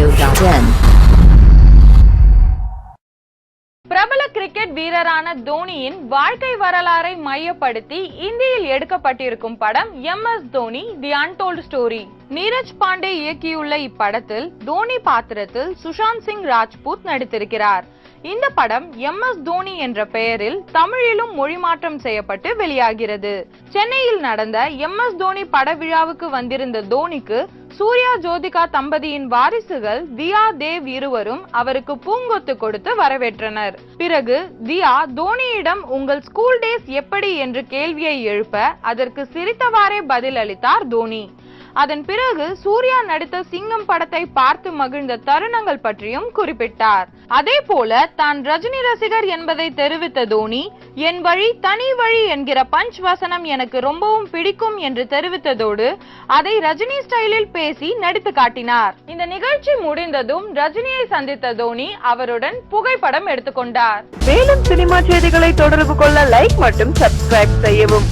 Audio.in. பிரபல cricket வீரரான தோனியின் வாழ்க்கை வரலாறை மையப்படுத்தி இந்தியில் எடுக்கப்பட்டிருக்கும் படம் MS Dhoni the untold story. Neeraj Pandey இயக்கியுள்ள இப்படத்தில் தோனி பாத்திரத்தில் சுஷாந்த் சிங் ராஜ்பூத் நடித்திருக்கிறார். இந்த படம் MS தோனி என்ற பெயரில் தமிழிலும் மொழிமாற்றம் செய்யப்பட்டு வெளியாகிறது. சென்னையில் நடந்த MS தோனி பட விழாவுக்கு வந்திருந்த தோனிக்கு சூர்யா ஜோதிகா தம்பதியின் வாரிசுகள் தியா தேவ் இருவரும் அவருக்கு பூங்கொத்து கொடுத்து வரவேற்றனர். பிறகு தியா தோனியிடம் உங்கள் ஸ்கூல் டேஸ் எப்படி என்று கேள்வியை எழுப்ப அதற்கு சிரித்தவாறே பதில் அளித்தார் தோனி. அதன் பிறகு சூர்யா நடித்த சிங்கம் படத்தை பார்த்து மகிழ்ந்த தருணங்கள் பற்றியும் குறிப்பிட்டார். அதே போல தான் ரஜினி ரசிகர் என்பதை தெரிவித்த தோனி, என் வழி தனி வழி என்கிற பஞ்ச் வசனம் எனக்கு ரொம்பவும் பிடிக்கும் என்று தெரிவித்ததோடு அதை ரஜினி ஸ்டைலில் பேசி நடித்து காட்டினார். இந்த நிகழ்ச்சி முடிந்ததும் ரஜினியை சந்தித்த தோனி அவருடன் புகைப்படம் எடுத்துக்கொண்டார். மேலும் சினிமா செய்திகளை தொடர்பு கொள்ள லைக் மற்றும் சப்ஸ்கிரைப் செய்யவும்.